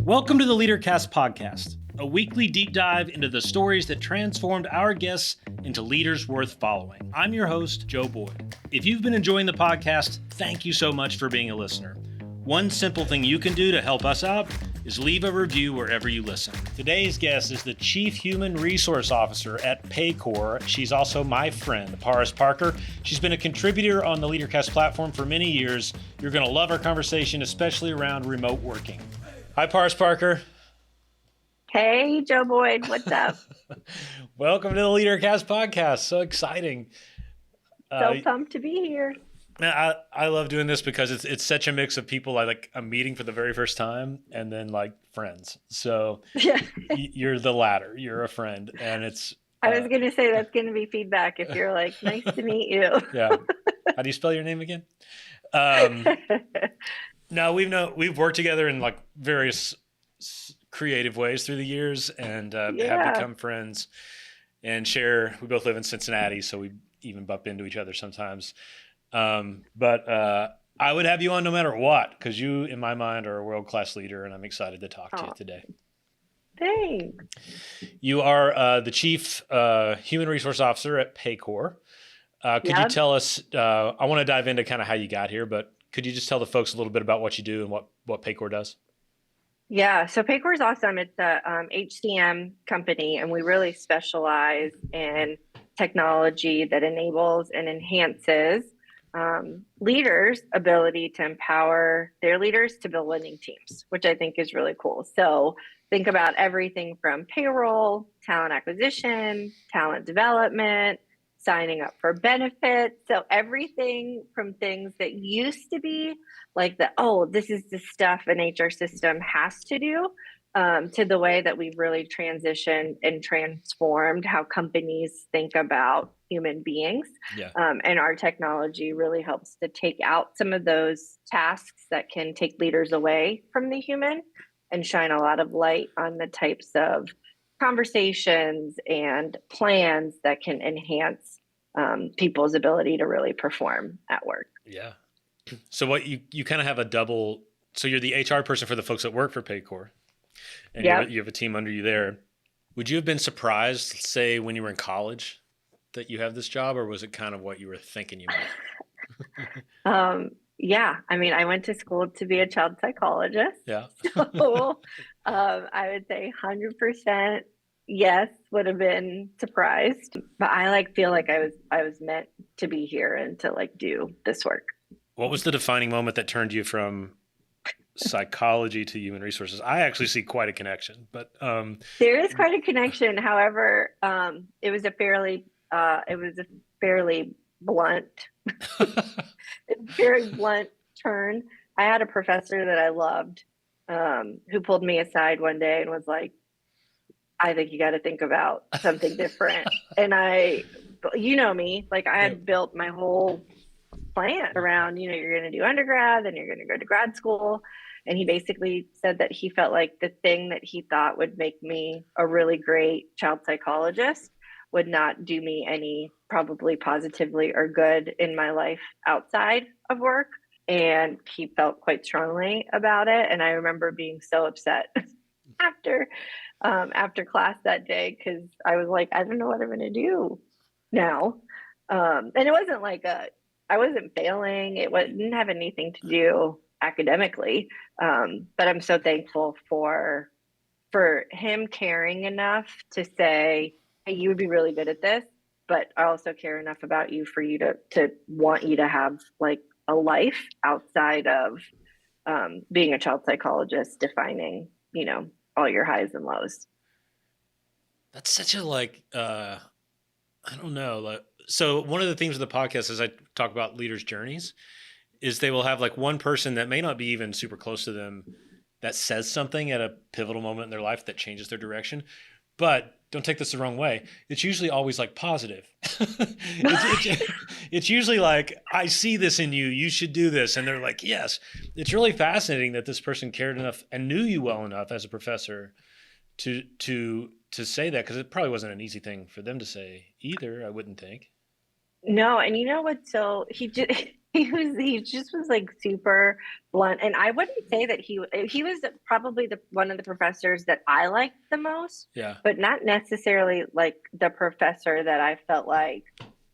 Welcome to the LeaderCast podcast, a weekly deep dive into the stories that transformed our guests into leaders worth following. I'm your host, Joe Boyd. If you've been enjoying the podcast, thank you so much for being a listener. One simple thing you can do to help us out is leave a review wherever you listen. Today's guest is the Chief Human Resource Officer at Paycor. She's also my friend, Paaras Parker. She's been a contributor on the LeaderCast platform for many years. You're going to love our conversation, especially around remote working. Hi, Paaras Parker. Hey, Joe Boyd. What's up? Welcome to the LeaderCast podcast. So exciting. So pumped to be here. I love doing this because it's such a mix of people I'm meeting for the very first time and then like friends. So you're the latter. You're a friend, and it's. I was going to say that's going to be feedback if you're like, nice to meet you. Yeah. How do you spell your name again? No, we've worked together in like various creative ways through the years, and have become friends and share. We both live in Cincinnati, so we even bump into each other sometimes. But I would have you on no matter what, because you, in my mind, are a world-class leader, and I'm excited to talk to you today. Thanks. You are the Chief Human Resource Officer at Paycor. Could you tell us, I want to dive into kind of how you got here, but could you just tell the folks a little bit about what you do and what Paycor does? Yeah, so Paycor is awesome. It's a HCM company, and we really specialize in technology that enables and enhances leaders' ability to empower their leaders to build winning teams, which I think is really cool. So think about everything from payroll, talent acquisition, talent development, signing up for benefits. So everything from things that used to be like this is the stuff an HR system has to do, to the way that we've really transitioned and transformed how companies think about human beings. Yeah. And our technology really helps to take out some of those tasks that can take leaders away from the human and shine a lot of light on the types of conversations and plans that can enhance people's ability to really perform at work. Yeah. So what you kind of have a double, so you're the HR person for the folks that work for Paycor, and you have a team under you there. Would you have been surprised, say, when you were in college that you have this job, or was it kind of what you were thinking you might? Yeah. I mean, I went to school to be a child psychologist. Yeah. So I would say 100% yes, would have been surprised. But I feel like I was meant to be here and to do this work. What was the defining moment that turned you from psychology to human resources? I actually see quite a connection, but there is quite a connection. However, it was a fairly blunt, very blunt turn. I had a professor that I loved, who pulled me aside one day and was like, "I think you got to think about something different." And you know me, I had built my whole plan around, you're going to do undergrad, then you're going to go to grad school. And he basically said that he felt like the thing that he thought would make me a really great child psychologist would not do me any probably positively or good in my life outside of work. And he felt quite strongly about it. And I remember being so upset after class that day, because I was like, I don't know what I'm going to do now. And it wasn't I wasn't failing. It didn't have anything to do academically. But I'm so thankful for him caring enough to say, hey, you would be really good at this, but I also care enough about you for you to want you to have a life outside of being a child psychologist, defining, all your highs and lows. That's such a I don't know. So one of the themes of the podcast, as I talk about leaders' journeys, is they will have one person that may not be even super close to them that says something at a pivotal moment in their life that changes their direction. But don't take this the wrong way. It's usually always positive. it's usually I see this in you. You should do this. And they're like, yes. It's really fascinating that this person cared enough and knew you well enough as a professor to say that, because it probably wasn't an easy thing for them to say either, I wouldn't think. No, and you know what? So he just was like super blunt. And I wouldn't say that he was probably the one of the professors that I liked the most, Yeah. but not necessarily like the professor that I felt like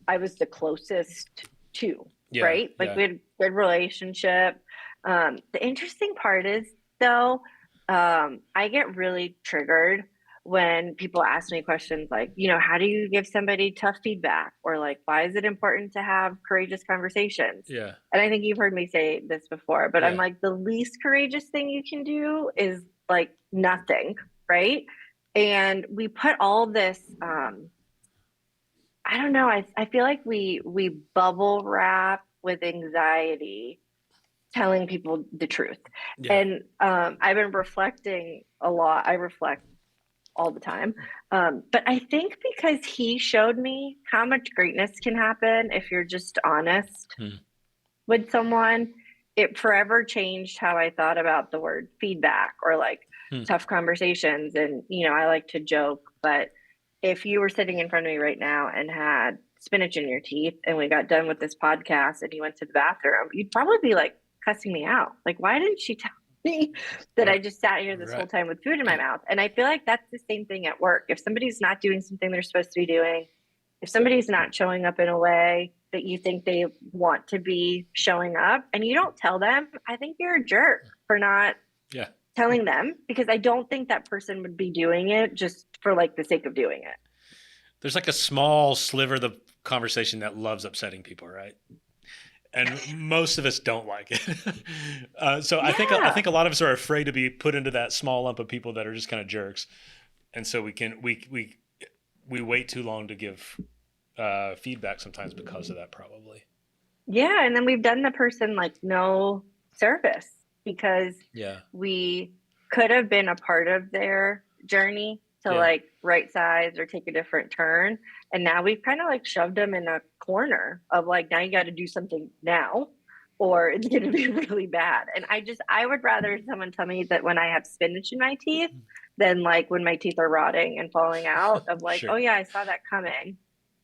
I was the closest to, Yeah. right? Like Yeah. we had a good relationship. The interesting part is though, I get really triggered when people ask me questions like, how do you give somebody tough feedback? Or like, why is it important to have courageous conversations? Yeah. And I think you've heard me say this before, but I'm Yeah. like, the least courageous thing you can do is like nothing, right? And we put all this, I don't know, I feel like we bubble wrap with anxiety telling people the truth. Yeah. And I've been reflecting a lot. I reflect all the time. But I think because he showed me how much greatness can happen if you're just honest Hmm. with someone, it forever changed how I thought about the word feedback or like Hmm. tough conversations. And, I like to joke, but if you were sitting in front of me right now and had spinach in your teeth and we got done with this podcast and you went to the bathroom, you'd probably be like cussing me out. Like, why didn't she tell me that I just sat here this whole Right. time with food in my mouth? And I feel like that's the same thing at work. If somebody's not doing something they're supposed to be doing, if somebody's not showing up in a way that you think they want to be showing up and you don't tell them, I think you're a jerk for not Yeah. telling them, because I don't think that person would be doing it just for like the sake of doing it. There's like a small sliver of the conversation that loves upsetting people, right? And most of us don't like it. So I think a lot of us are afraid to be put into that small lump of people that are just kind of jerks, and so we wait too long to give feedback sometimes because of that, probably. Yeah, and then we've done the person like no service because Yeah. we could have been a part of their journey to like right size or take a different turn. And now we've kind of like shoved them in a corner of like, now you got to do something now or it's going to be really bad. And I would rather someone tell me that when I have spinach in my teeth than like when my teeth are rotting and falling out of like, Sure. oh yeah, I saw that coming.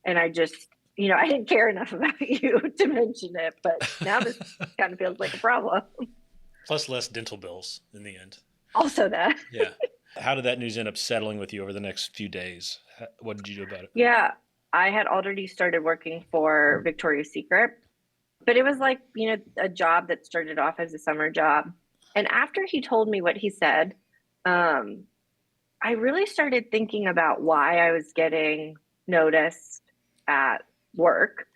And I just, I didn't care enough about you to mention it, but now this kind of feels like a problem. Plus less dental bills in the end. Also that. Yeah. How did that news end up settling with you over the next few days? What did you do about it? Yeah, I had already started working for Victoria's Secret, but it was like, a job that started off as a summer job. And after he told me what he said, I really started thinking about why I was getting noticed at work.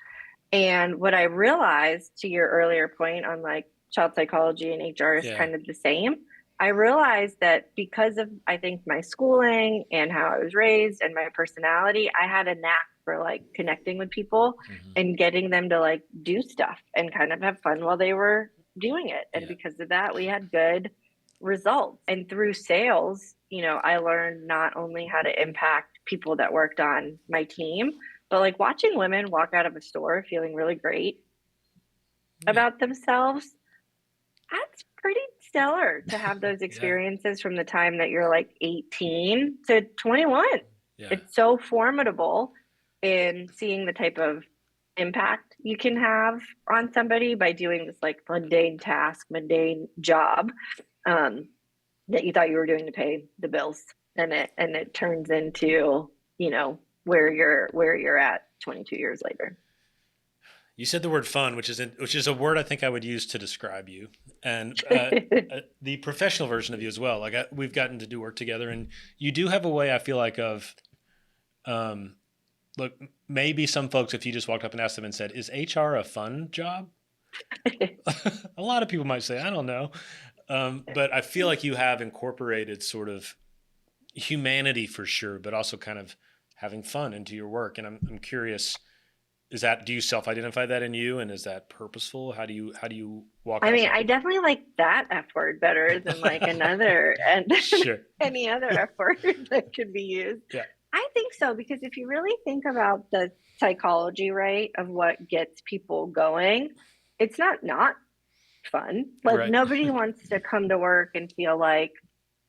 And what I realized, to your earlier point on like child psychology and HR is kind of the same. I realized that because of, I think, my schooling and how I was raised and my personality, I had a knack for like connecting with people and getting them to like do stuff and kind of have fun while they were doing it. And because of that, we had good results. And through sales, I learned not only how to impact people that worked on my team, but like watching women walk out of a store feeling really great about themselves, that's pretty stellar to have those experiences from the time that you're like 18 to 21. Yeah. It's so formidable in seeing the type of impact you can have on somebody by doing this like mundane task, mundane job that you thought you were doing to pay the bills, and it turns into where you're at 22 years later. You said the word fun, which is a word I think I would use to describe you, and the professional version of you as well. Like we've gotten to do work together, and you do have a way, I feel like, of, look, maybe some folks, if you just walked up and asked them and said, "Is HR a fun job?" A lot of people might say, "I don't know," but I feel like you have incorporated sort of humanity for sure, but also kind of having fun into your work, and I'm curious. Do you self-identify that in you, and is that purposeful? How do you walk? I mean, I definitely like that F word better than like another and any other F word that could be used. Yeah, I think so, because if you really think about the psychology, right, of what gets people going, it's not fun. Like nobody wants to come to work and feel like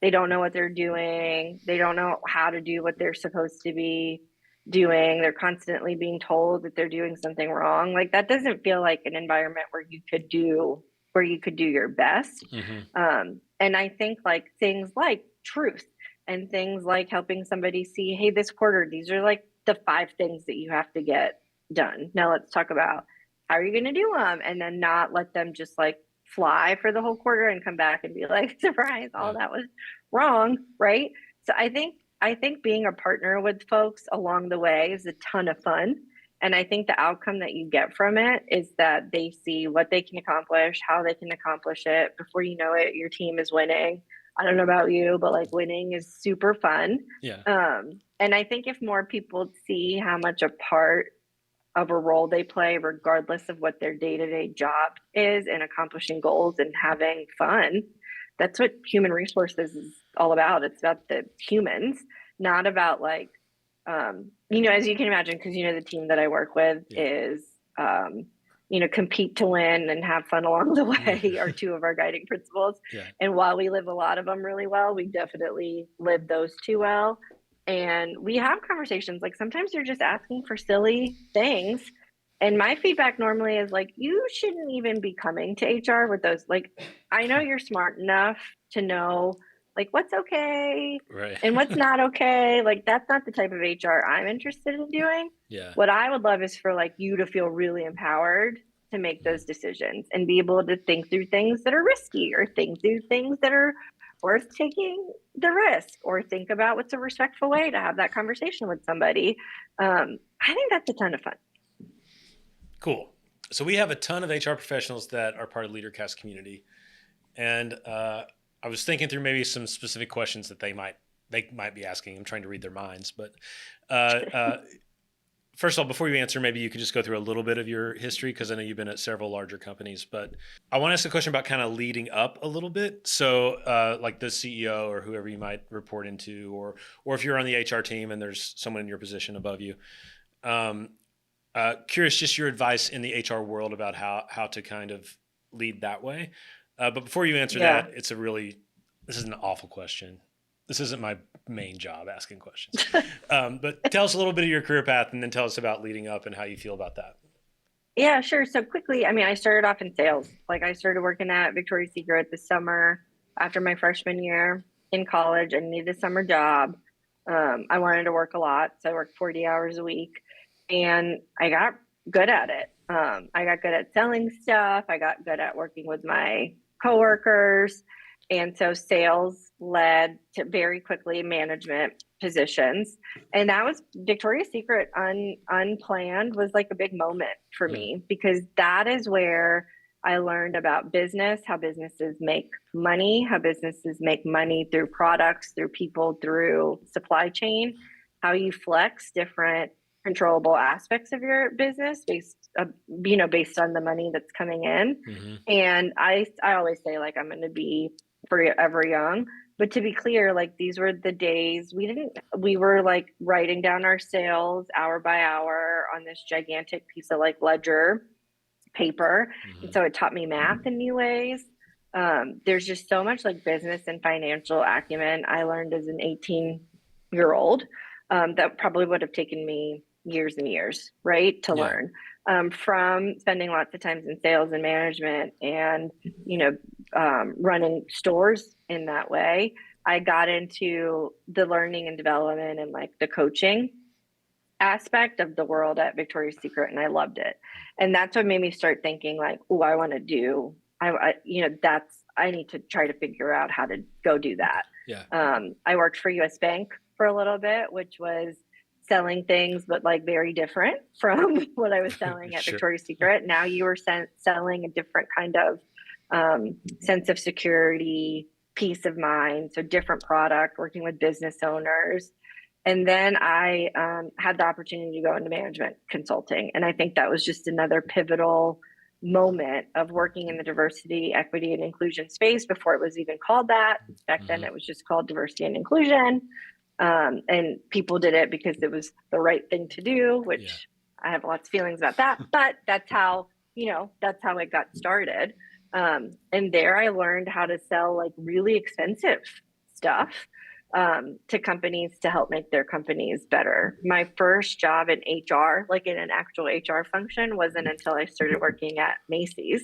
they don't know what they're doing. They don't know how to do what they're supposed to be doing. They're constantly being told that they're doing something wrong. Like that doesn't feel like an environment where you could do your best. And I think like things like truth and things like helping somebody see, hey, this quarter, these are like the 5 things that you have to get done. Now let's talk about how are you going to do them, and then not let them just like fly for the whole quarter and come back and be like, surprise, all that was wrong, right? So I think being a partner with folks along the way is a ton of fun. And I think the outcome that you get from it is that they see what they can accomplish, how they can accomplish it. Before you know it, your team is winning. I don't know about you, but like winning is super fun. Yeah. And I think if more people see how much a part of a role they play, regardless of what their day-to-day job is, in accomplishing goals and having fun, that's what human resources is all about. It's about the humans, not about like, as you can imagine, because, the team that I work with is, compete to win and have fun along the way are 2 of our guiding principles. Yeah. And while we live a lot of them really well, we definitely live those 2 well. And we have conversations, like sometimes you're just asking for silly things. And my feedback normally is like, you shouldn't even be coming to HR with those. Like, I know you're smart enough to know like what's okay and what's not okay. Like, that's not the type of HR I'm interested in doing. Yeah. What I would love is for like you to feel really empowered to make those decisions and be able to think through things that are risky, or think through things that are worth taking the risk, or think about what's a respectful way to have that conversation with somebody. I think that's a ton of fun. Cool. So we have a ton of HR professionals that are part of LeaderCast community. And I was thinking through maybe some specific questions that they might be asking. I'm trying to read their minds. But first of all, before you answer, maybe you could just go through a little bit of your history, because I know you've been at several larger companies. But I want to ask a question about kind of leading up a little bit. So like the CEO or whoever you might report into, or if you're on the HR team and there's someone in your position above you. Curious just your advice in the HR world about how to kind of lead that way. But before you answer that, this is an awful question. This isn't my main job, asking questions. But tell us a little bit of your career path, and then tell us about leading up and how you feel about that. Yeah, sure. So quickly, I started off in sales. Like I started working at Victoria's Secret this summer after my freshman year in college. I needed a summer job. I wanted to work a lot, so I worked 40 hours a week, and I got good at it. I got good at selling stuff. I got good at working with my coworkers. And so sales led to very quickly management positions. And that was Victoria's Secret unplanned, was like a big moment for me, because that is where I learned about business, how businesses make money, through products, through people, through supply chain, how you flex different controllable aspects of your business based on the money that's coming in. And I always say, like, I'm going to be forever young, but to be clear, like, these were the days we were like writing down our sales hour by hour on this gigantic piece of like ledger paper. And so it taught me math in new ways. There's just so much like business and financial acumen I learned as an 18-year-old that probably would have taken me years and years, right, to learn. From spending lots of times in sales and management and, running stores in that way, I got into the learning and development and like the coaching aspect of the world at Victoria's Secret, and I loved it. And that's what made me start thinking like, oh, I want to do, I need to try to figure out how to go do that. I worked for US Bank for a little bit, which was selling things, but like very different from what I was selling at Victoria's Secret. Now you were selling a different kind of sense of security, peace of mind. So different product, working with business owners. And then I had the opportunity to go into management consulting. And I think that was just another pivotal moment of working in the diversity, equity, and inclusion space before it was even called that. Back then it was just called diversity and inclusion. And people did it because it was the right thing to do, which I have lots of feelings about that, but that's how it got started. And there I learned how to sell like really expensive stuff, to companies to help make their companies better. My first job in HR, like in an actual HR function, wasn't until I started working at Macy's,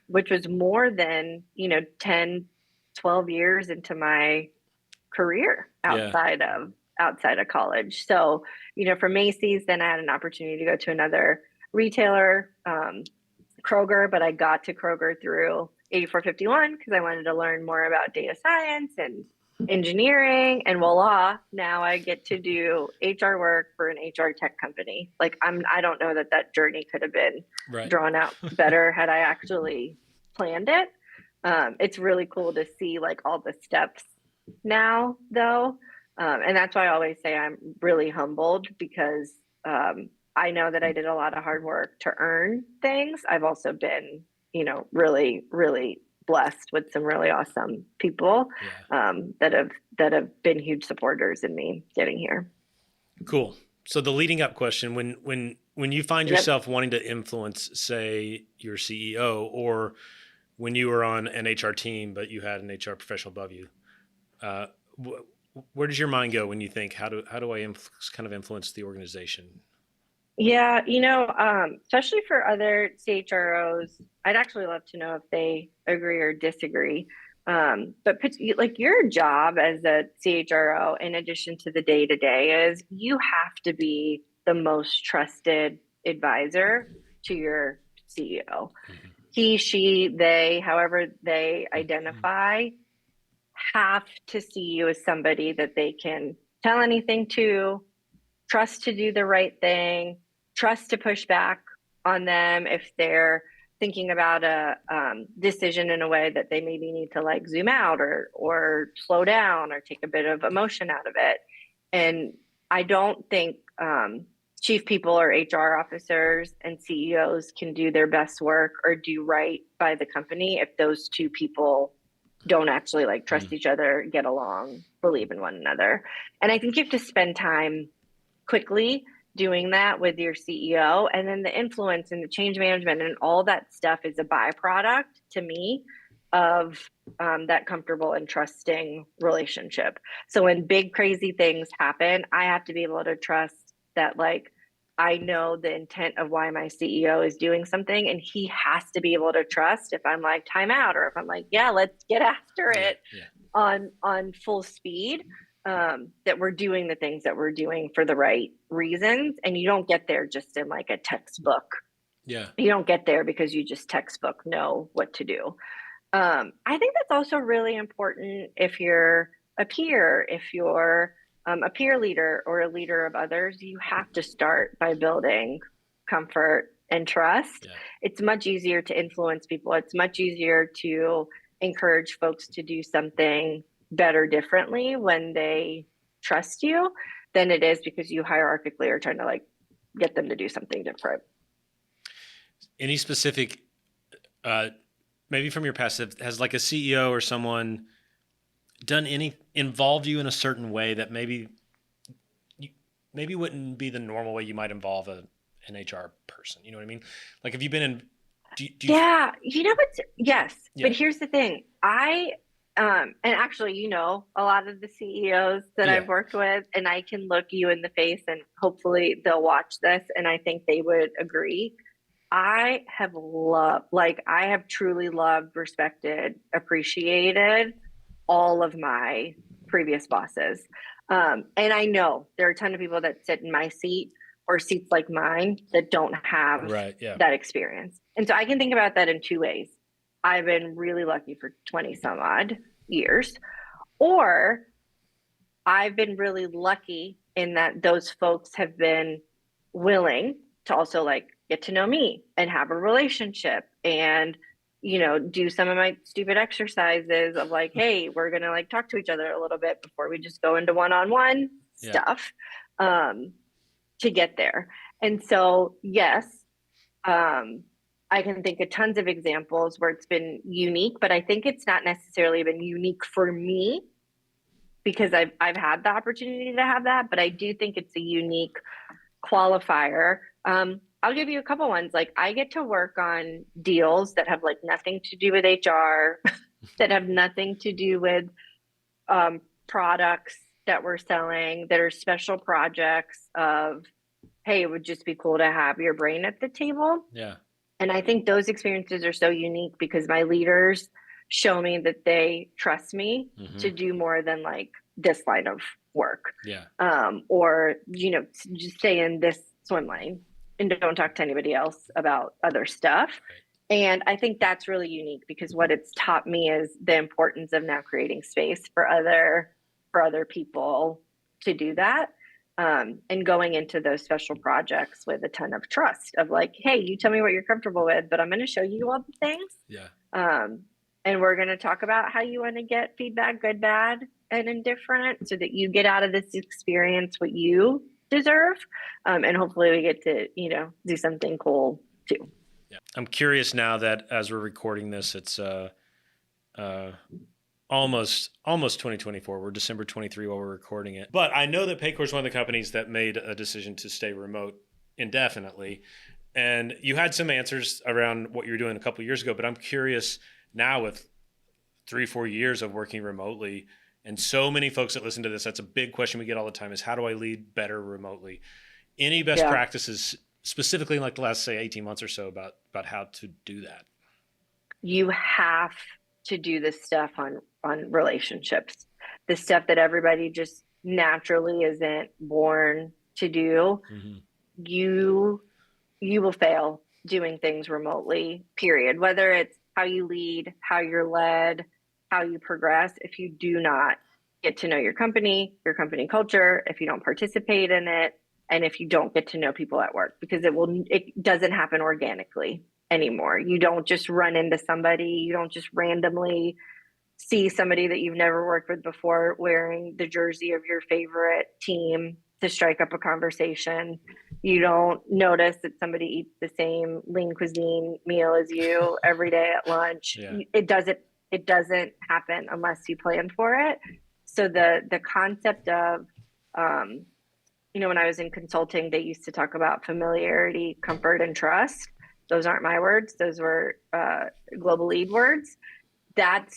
which was more than, 10, 12 years into my career outside of college. So, for Macy's, then I had an opportunity to go to another retailer, Kroger, but I got to Kroger through 8451 because I wanted to learn more about data science and engineering, and voila, now I get to do HR work for an HR tech company. Like I don't know that journey could have been drawn out better had I actually planned it. It's really cool to see like all the steps now though. And that's why I always say I'm really humbled because I know that I did a lot of hard work to earn things. I've also been, really, really blessed with some really awesome people that have been huge supporters in me getting here. Cool. So the leading up question, when you find yourself wanting to influence, say, your CEO, or when you were on an HR team but you had an HR professional above you, where does your mind go when you think, how do I kind of influence the organization? Yeah, especially for other CHROs, I'd actually love to know if they agree or disagree. But like your job as a CHRO, in addition to the day-to-day, is you have to be the most trusted advisor to your CEO. Mm-hmm. He, she, they, however they identify, have to see you as somebody that they can tell anything to, trust to do the right thing, trust to push back on them if they're thinking about a decision in a way that they maybe need to like zoom out or slow down or take a bit of emotion out of it. And I don't think chief people or HR officers and CEOs can do their best work or do right by the company if those two people don't actually like trust each other, get along, believe in one another. And I think you have to spend time quickly doing that with your CEO, and then the influence and the change management and all that stuff is a byproduct to me of that comfortable and trusting relationship. So when big crazy things happen, I have to be able to trust that like I know the intent of why my CEO is doing something, and he has to be able to trust if I'm like time out or if I'm like, yeah, let's get after it on full speed. That we're doing the things that we're doing for the right reasons. And you don't get there just in like a textbook. Yeah. You don't get there because you just textbook know what to do. I think that's also really important if you're a peer, if you're a peer leader or a leader of others, you have to start by building comfort and trust. Yeah. It's much easier to influence people. It's much easier to encourage folks to do something better differently when they trust you than it is because you hierarchically are trying to like get them to do something different. Any specific, maybe from your past, has like a CEO or someone involved you in a certain way that maybe wouldn't be the normal way you might involve an HR person? You know what I mean? Like, have you been in? Yeah, yes. Yeah. But here's the thing. And actually, a lot of the CEOs that I've worked with, and I can look you in the face and hopefully they'll watch this and I think they would agree. I have truly loved, respected, appreciated all of my previous bosses. And I know there are a ton of people that sit in my seat or seats like mine that don't have that experience. And so I can think about that in two ways. I've been really lucky for 20 some odd years, or I've been really lucky in that those folks have been willing to also like get to know me and have a relationship and, do some of my stupid exercises of like, hey, we're going to like talk to each other a little bit before we just go into one-on-one stuff to get there. And so, yes, I can think of tons of examples where it's been unique, but I think it's not necessarily been unique for me because I've had the opportunity to have that, but I do think it's a unique qualifier. I'll give you a couple ones. Like I get to work on deals that have like nothing to do with HR, that have nothing to do with products that we're selling that are special projects of, hey, it would just be cool to have your brain at the table. Yeah. And I think those experiences are so unique because my leaders show me that they trust me to do more than like this line of work. Yeah. Or, just stay in this swim lane and don't talk to anybody else about other stuff. Right. And I think that's really unique because what it's taught me is the importance of now creating space for other people to do that. And going into those special projects with a ton of trust of like, hey, you tell me what you're comfortable with, but I'm going to show you all the things. Yeah. And we're going to talk about how you want to get feedback, good, bad, and indifferent, so that you get out of this experience what you deserve. And hopefully we get to, do something cool too. Yeah. I'm curious now that as we're recording this, it's almost 2024. We're December 23 while we're recording it. But I know that Paycor is one of the companies that made a decision to stay remote indefinitely. And you had some answers around what you were doing a couple of years ago, but I'm curious now with 3-4 years of working remotely, and so many folks that listen to this, that's a big question we get all the time is, how do I lead better remotely? Any best practices specifically in like the last, say, 18 months or so about how to do that? You have to do this stuff on relationships, the stuff that everybody just naturally isn't born to do. Mm-hmm. You will fail doing things remotely, period. Whether it's how you lead, how you're led, how you progress, if you do not get to know your company culture, if you don't participate in it, and if you don't get to know people at work, because it doesn't happen organically anymore. You don't just run into somebody. You don't just randomly see somebody that you've never worked with before wearing the jersey of your favorite team to strike up a conversation. You don't notice that somebody eats the same lean cuisine meal as you every day at lunch. Yeah. It doesn't happen unless you plan for it. So the concept of, when I was in consulting, they used to talk about familiarity, comfort, and trust. Those aren't my words. Those were global lead words. That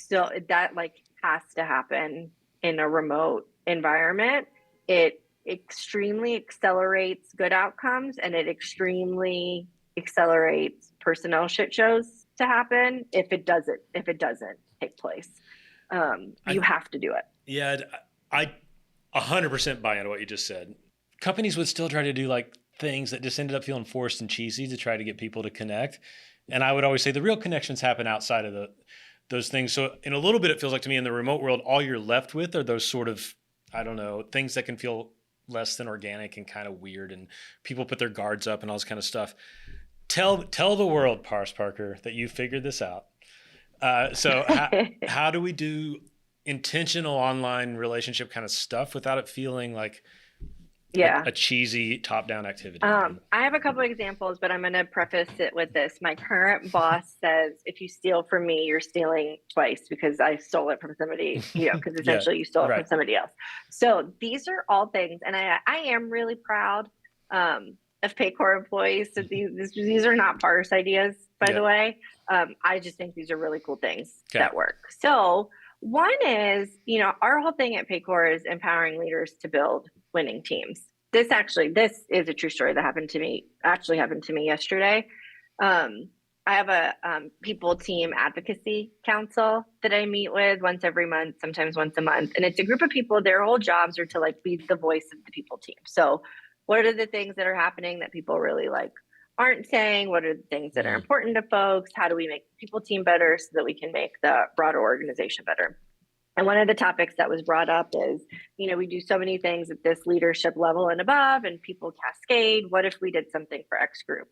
has to happen in a remote environment. It extremely accelerates good outcomes, and it extremely accelerates personnel shit shows to happen if it doesn't take place. You have to do it. Yeah, I 100% buy into what you just said. Companies would still try to do like things that just ended up feeling forced and cheesy to try to get people to connect. And I would always say the real connections happen outside of those things. So in a little bit, it feels like to me in the remote world, all you're left with are those sort of, I don't know, things that can feel less than organic and kind of weird, and people put their guards up and all this kind of stuff. Tell the world, Paaras Parker, that you figured this out. So how do we do intentional online relationship kind of stuff without it feeling like a cheesy top-down activity? I have a couple of examples, but I'm going to preface it with this. My current boss says, if you steal from me, you're stealing twice, because I stole it from somebody, because essentially you stole it from somebody else. So these are all things. And I am really proud of Paycor employees. So these are not Paaras ideas, by the way. I just think these are really cool things that work. So one is, our whole thing at Paycor is empowering leaders to build winning teams. This is a true story that happened to me yesterday. I have a people team advocacy council that I meet with once every month, sometimes once a month. And it's a group of people, their whole jobs are to like be the voice of the people team. So what are the things that are happening that people really like aren't saying? What are the things that are important to folks? How do we make the people team better so that we can make the broader organization better? And one of the topics that was brought up is, we do so many things at this leadership level and above, and people cascade. What if we did something for X group?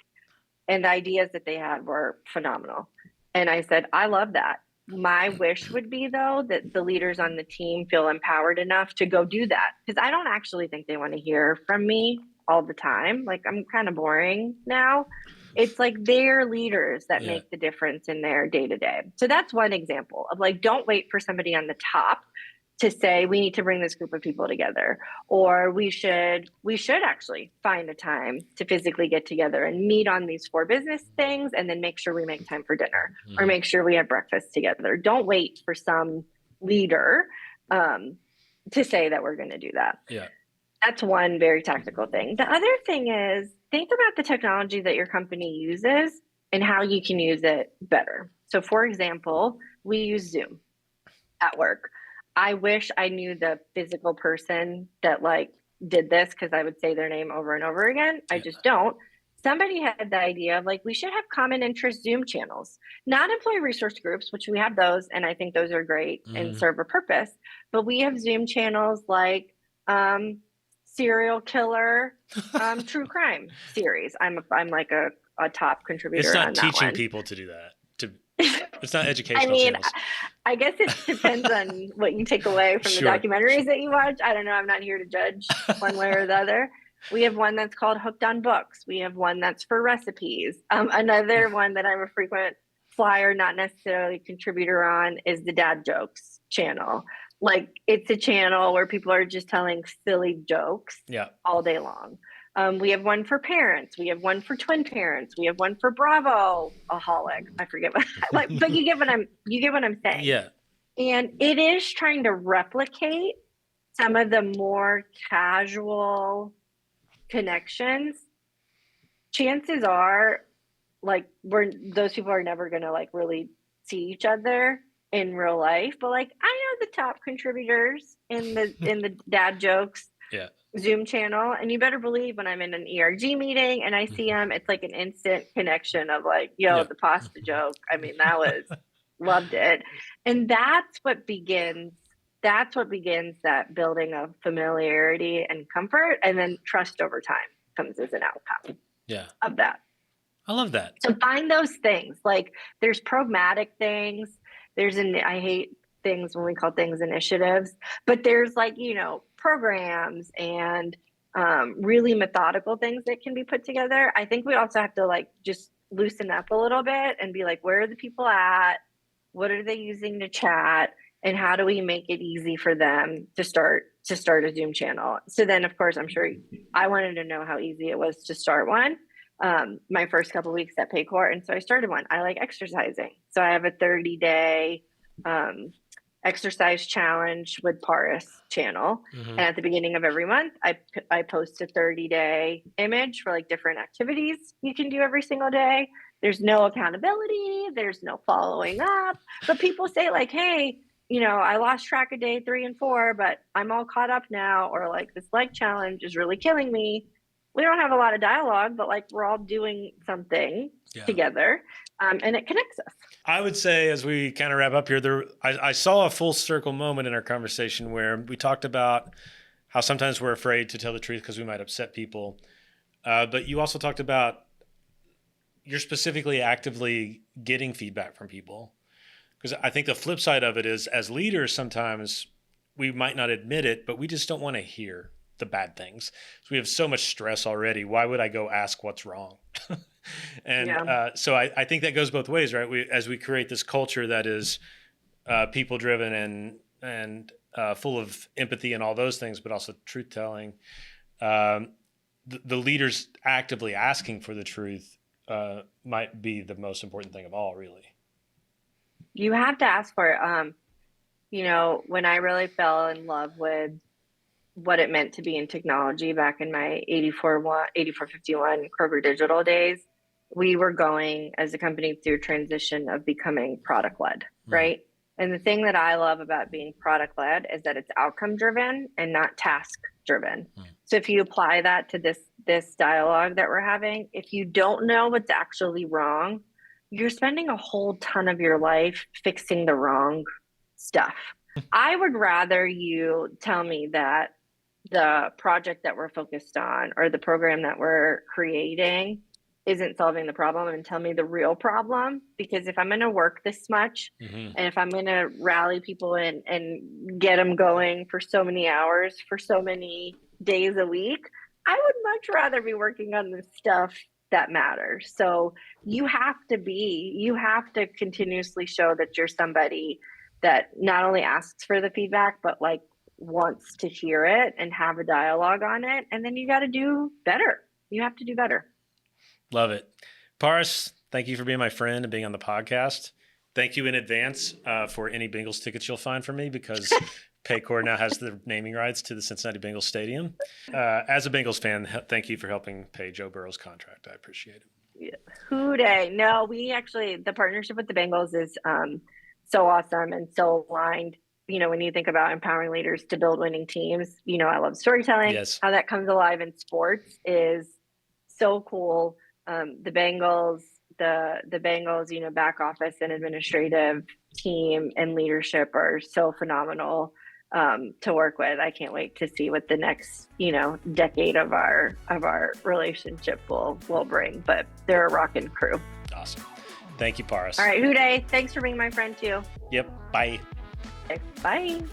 And the ideas that they had were phenomenal. And I said, I love that. My wish would be, though, that the leaders on the team feel empowered enough to go do that, because I don't actually think they want to hear from me all the time. Like, I'm kind of boring now. It's like their leaders that make the difference in their day-to-day. So that's one example of like, don't wait for somebody on the top to say, we need to bring this group of people together, or we should actually find a time to physically get together and meet on these 4 business things, and then make sure we make time for dinner or make sure we have breakfast together. Don't wait for some leader to say that we're going to do that. Yeah. That's one very tactical thing. The other thing is think about the technology that your company uses and how you can use it better. So for example, we use Zoom at work. I wish I knew the physical person that like did this because I would say their name over and over again. I just don't. Somebody had the idea of like, we should have common interest Zoom channels, not employee resource groups, which we have those. And I think those are great and serve a purpose. But we have Zoom channels like serial killer, true crime series. I'm like a top contributor. It's not on teaching that one. people to do that. It's not educational. I mean, channels. I guess it depends on what you take away from the documentaries that you watch. I don't know. I'm not here to judge one way or the other. We have one that's called Hooked on Books. We have one that's for recipes. Another one that I'm a frequent flyer, not necessarily contributor on, is the Dad Jokes channel. Like it's a channel where people are just telling silly jokes all day long. We have one for parents. We have one for twin parents. We have one for Bravo-aholic. I forget what, but you get what I'm saying. Yeah. And it is trying to replicate some of the more casual connections. Chances are, like, those people are never going to like really see each other in real life. But like, I know the top contributors in the Dad Jokes Zoom channel, and you better believe when I'm in an ERG meeting and I see them, it's like an instant connection of like, yo, the pasta joke. I mean, that was loved it. And that's what begins that building of familiarity and comfort, and then trust over time comes as an outcome of that. I love that. So find those things. Like there's pragmatic things. I hate things when we call things initiatives, but there's like, programs and really methodical things that can be put together. I think we also have to like just loosen up a little bit and be like, where are the people at? What are they using to chat? And how do we make it easy for them to start a Zoom channel? So then, of course, I'm sure I wanted to know how easy it was to start one. My first couple of weeks at Paycor, and so I started one. I like exercising, so I have a 30-day exercise challenge with Paaras channel. And at the beginning of every month, I post a 30-day image for like different activities you can do every single day. There's no accountability. There's no following up. But people say like, hey, I lost track of day 3 and 4, but I'm all caught up now. Or like this leg challenge is really killing me. We don't have a lot of dialogue, but like we're all doing something together. And it connects us. I would say as we kind of wrap up here, I saw a full circle moment in our conversation where we talked about how sometimes we're afraid to tell the truth because we might upset people. But you also talked about you're specifically actively getting feedback from people. Because I think the flip side of it is as leaders, sometimes we might not admit it, but we just don't want to hear the bad things. So we have so much stress already. Why would I go ask what's wrong? And so I think that goes both ways, right? As we create this culture that is people driven and full of empathy and all those things, but also truth telling, the leaders actively asking for the truth might be the most important thing of all, really. You have to ask for it. When I really fell in love with what it meant to be in technology back in my 8451 Kroger Digital days, we were going as a company through a transition of becoming product led, right? And the thing that I love about being product led is that it's outcome driven and not task driven. So if you apply that to this dialogue that we're having, if you don't know what's actually wrong, you're spending a whole ton of your life fixing the wrong stuff. I would rather you tell me that the project that we're focused on or the program that we're creating isn't solving the problem and tell me the real problem. Because if I'm going to work this much and if I'm going to rally people and get them going for so many hours, for so many days a week, I would much rather be working on the stuff that matters. So you have to continuously show that you're somebody that not only asks for the feedback, but like wants to hear it and have a dialogue on it. And then you got to do better. You have to do better. Love it. Paaras, thank you for being my friend and being on the podcast. Thank you in advance for any Bengals tickets you'll find for me, because Paycor now has the naming rights to the Cincinnati Bengals Stadium. As a Bengals fan, thank you for helping pay Joe Burrow's contract. I appreciate it. Yeah. Hooday. No, the partnership with the Bengals is so awesome and so aligned. When you think about empowering leaders to build winning teams, I love storytelling. Yes. How that comes alive in sports is so cool. The Bengals, back office and administrative team and leadership are so phenomenal to work with. I can't wait to see what the next, decade of our relationship will bring. But they're a rockin' crew. Awesome. Thank you, Paaras. All right, Hooday. Thanks for being my friend too. Yep. Bye. Okay, bye.